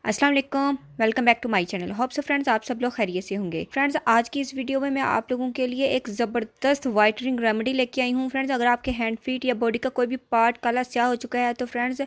अस्सलाम वालेकुम, welcome back to my channel. Hope so friends आप सब लोग खैरियत से होंगे। फ्रेंड्स आज की इस वीडियो में मैं आप लोगों के लिए एक ज़बरदस्त वाइटनिंग रेमेडी लेके आई हूँ। फ्रेंड्स अगर आपके हैंड फीट या बॉडी का कोई भी पार्ट काला स्याह हो चुका है तो फ्रेंड्स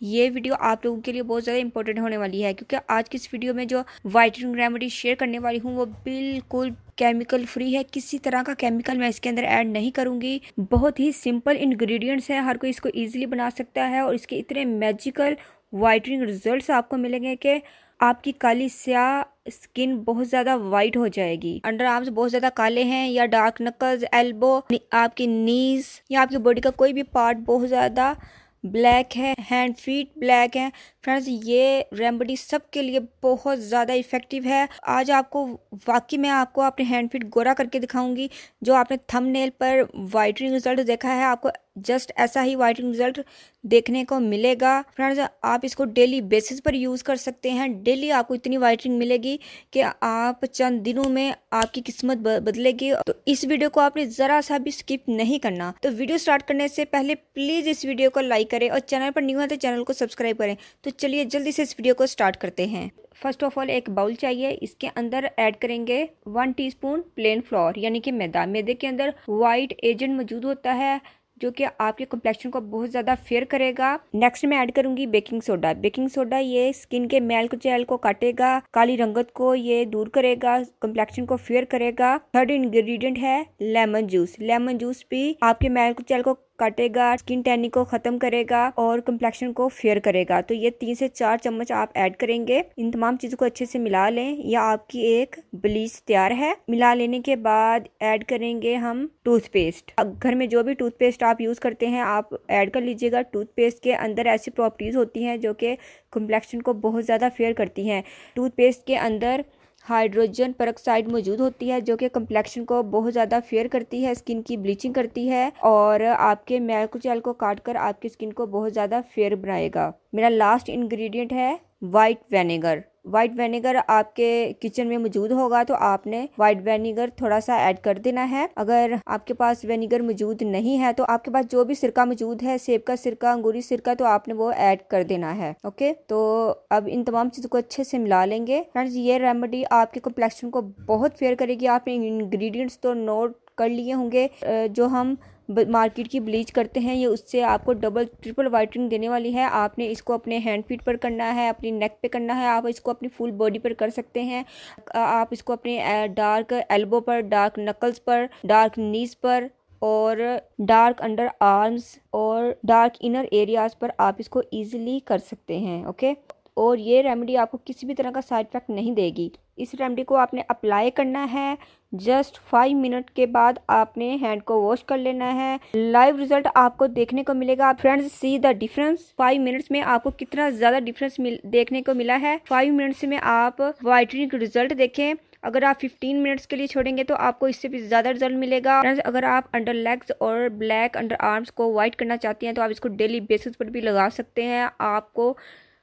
ये वीडियो आप लोगों के लिए बहुत ज़्यादा इंपॉर्टेंट होने वाली है, क्योंकि आज की इस वीडियो में जो वाइटनिंग रेमेडी शेयर करने वाली हूँ वो बिल्कुल केमिकल फ्री है। किसी तरह का केमिकल मैं इसके अंदर ऐड नहीं करूंगी। बहुत ही सिंपल इंग्रेडिएंट्स हैं, हर कोई इसको इजीली बना सकता है और इसके इतने मैजिकल वाइटनिंग रिजल्ट्स आपको मिलेंगे कि आपकी काली स्याह स्किन बहुत ज़्यादा वाइट हो जाएगी। अंडर आर्म्स बहुत ज़्यादा काले हैं या डार्क नकल्स, एल्बो, आपकी नीज या आपकी बॉडी का कोई भी पार्ट बहुत ज़्यादा ब्लैक है, हैंड फीट ब्लैक है। फ्रेंड्स ये रेमेडी सबके लिए बहुत ज़्यादा इफ़ेक्टिव है। आज आपको वाकई मैं आपको अपने हैंड फीट गोरा करके दिखाऊंगी। जो आपने थंबनेल पर वाइटनिंग रिजल्ट देखा है, आपको जस्ट ऐसा ही वाइटनिंग रिजल्ट देखने को मिलेगा। फ्रेंड्स आप इसको डेली बेसिस पर यूज़ कर सकते हैं। डेली आपको इतनी वाइटनिंग मिलेगी कि आप चंद दिनों में आपकी किस्मत बदलेगी। तो इस वीडियो को आपने ज़रा सा भी स्किप नहीं करना। तो वीडियो स्टार्ट करने से पहले प्लीज़ इस वीडियो को लाइक करें और चैनल पर न्यू है तो चैनल को सब्सक्राइब करें। तो चलिए जल्दी से इस वीडियो को स्टार्ट करते हैं। फर्स्ट ऑफ ऑल एक बाउल चाहिए, इसके अंदर ऐड करेंगे 1 टीस्पून प्लेन फ्लोर यानी कि मैदा। मैदे के अंदर वाइट एजेंट मौजूद होता है जो कि आपके कम्प्लेक्शन को बहुत ज़्यादा फेयर करेगा। नेक्स्ट मैं ऐड करूंगी बेकिंग सोडा। बेकिंग सोडा ये स्किन के मैल जेल को काटेगा, काली रंगत को ये दूर करेगा, कम्प्लेक्शन को फेयर करेगा। थर्ड इंग्रेडिएंट है लेमन जूस। लेमन जूस भी आपके मैल जेल को काटेगा, स्किन टैनिंग को खत्म करेगा और कम्प्लेक्शन को फेयर करेगा। तो ये 3 से 4 चम्मच आप ऐड करेंगे। इन तमाम चीजों को अच्छे से मिला लें। या आपकी एक ब्लीच तैयार है। मिला लेने के बाद ऐड करेंगे हम टूथपेस्ट। घर में जो भी टूथपेस्ट आप यूज करते हैं आप ऐड कर लीजिएगा। टूथपेस्ट के अंदर ऐसी प्रॉपर्टीज होती हैं जो कि कम्प्लेक्शन को बहुत ज्यादा फेयर करती हैं। टूथपेस्ट के अंदर हाइड्रोजन पेरोक्साइड मौजूद होती है जो कि कम्प्लेक्शन को बहुत ज़्यादा फेयर करती है, स्किन की ब्लीचिंग करती है और आपके मैल जेल को काट कर आपकी स्किन को बहुत ज़्यादा फेयर बनाएगा। मेरा लास्ट इंग्रेडिएंट है वाइट विनेगर। वाइट विनेगर आपके किचन में मौजूद होगा तो आपने वाइट विनेगर थोड़ा सा ऐड कर देना है। अगर आपके पास विनेगर मौजूद नहीं है तो आपके पास जो भी सिरका मौजूद है, सेब का सिरका, अंगूरी सिरका, तो आपने वो ऐड कर देना है। ओके, तो अब इन तमाम चीजों को अच्छे से मिला लेंगे। फ्रेंड्स ये रेमेडी आपके कम्प्लेक्शन को बहुत फेयर करेगी। आपने इंग्रेडिएंट्स तो नोट कर लिए होंगे। जो हम मार्केट की ब्लीच करते हैं ये उससे आपको डबल ट्रिपल वाइटनिंग देने वाली है। आपने इसको अपने हैंड फीट पर करना है, अपनी नेक पे करना है, आप इसको अपनी फुल बॉडी पर कर सकते हैं। आप इसको अपने डार्क एल्बो पर, डार्क नकल्स पर, डार्क नीज पर और डार्क अंडर आर्म्स और डार्क इनर एरियाज पर आप इसको इजीली कर सकते हैं। ओके, और ये रेमेडी आपको किसी भी तरह का साइड इफेक्ट नहीं देगी। इस रेमेडी को आपने अप्लाई करना है। जस्ट 5 मिनट के बाद आपने हैंड को वॉश कर लेना है। लाइव रिजल्ट आपको देखने को मिलेगा। Friends see the difference. 5 minutes में आपको कितना ज्यादा डिफरेंस देखने को मिला है। 5 मिनट्स में आप वाइटनिंग रिजल्ट देखें। अगर आप 15 मिनट्स के लिए छोड़ेंगे तो आपको इससे भी ज्यादा रिजल्ट मिलेगा। फ्रेंड्स अगर आप अंडर लेग्स और ब्लैक अंडर आर्म्स को व्हाइट करना चाहती हैं तो आप इसको डेली बेसिस पर भी लगा सकते हैं। आपको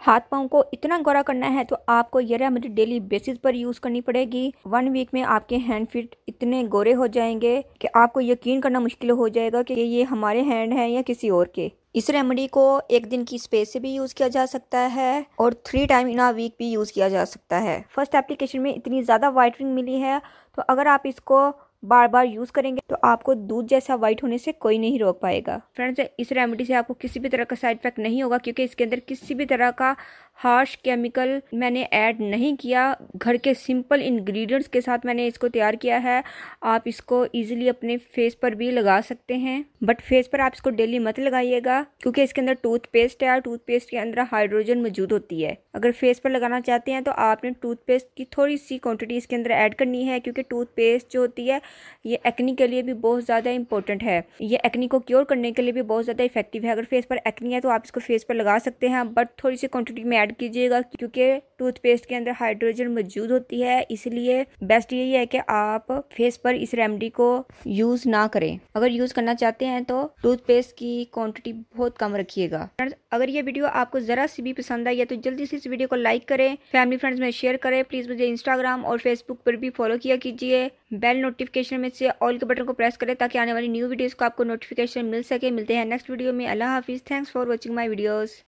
हाथ पाँव को इतना गोरा करना है तो आपको ये रेमेडी डेली बेसिस पर यूज करनी पड़ेगी। 1 वीक में आपके हैंड फीट इतने गोरे हो जाएंगे कि आपको यकीन करना मुश्किल हो जाएगा कि ये हमारे हैंड हैं या किसी और के। इस रेमेडी को 1 दिन की स्पेस से भी यूज किया जा सकता है और 3 टाइम इन अ वीक भी यूज किया जा सकता है। फर्स्ट एप्लीकेशन में इतनी ज्यादा वाइटनिंग मिली है तो अगर आप इसको बार बार यूज करेंगे तो आपको दूध जैसा वाइट होने से कोई नहीं रोक पाएगा। फ्रेंड्स इस रेमेडी से आपको किसी भी तरह का साइड इफेक्ट नहीं होगा, क्योंकि इसके अंदर किसी भी तरह का हार्श केमिकल मैंने ऐड नहीं किया। घर के सिंपल इंग्रेडिएंट्स के साथ मैंने इसको तैयार किया है। आप इसको इजीली अपने फेस पर भी लगा सकते हैं, बट फेस पर आप इसको डेली मत लगाइएगा क्योंकि इसके अंदर टूथपेस्ट है और टूथपेस्ट के अंदर हाइड्रोजन मौजूद होती है। अगर फेस पर लगाना चाहते हैं तो आपने टूथपेस्ट की थोड़ी सी क्वांटिटी इसके अंदर ऐड करनी है, क्योंकि टूथपेस्ट जो होती है ये एक्नी के लिए भी बहुत ज़्यादा इंपॉर्टेंट है। ये एक्नी को क्योर करने के लिए भी बहुत ज़्यादा इफेक्टिव है। अगर फेस पर एक्नी है तो आप इसको फेस पर लगा सकते हैं, बट थोड़ी सी क्वांटिटी में ऐड कीजिएगा क्योंकि टूथपेस्ट के अंदर हाइड्रोजन मौजूद होती है। इसलिए बेस्ट यही है कि आप फेस पर इस रेमेडी को यूज ना करें। अगर यूज करना चाहते हैं तो टूथपेस्ट की क्वांटिटी बहुत कम रखिएगा। फ्रेंड्स अगर ये वीडियो आपको जरा सी भी पसंद आई है तो जल्दी से इस वीडियो को लाइक करें, फैमिली फ्रेंड्स में शेयर करें। प्लीज मुझे इंस्टाग्राम और फेसबुक पर भी फॉलो किया कीजिए। बेल नोटिफिकेशन में से ऑल के बटन को प्रेस करें ताकि आने वाली न्यू वीडियोस को आपको नोटिफिकेशन मिल सके। मिलते हैं नेक्स्ट वीडियो में। अल्लाह हाफिज। Thanks for watching my videos.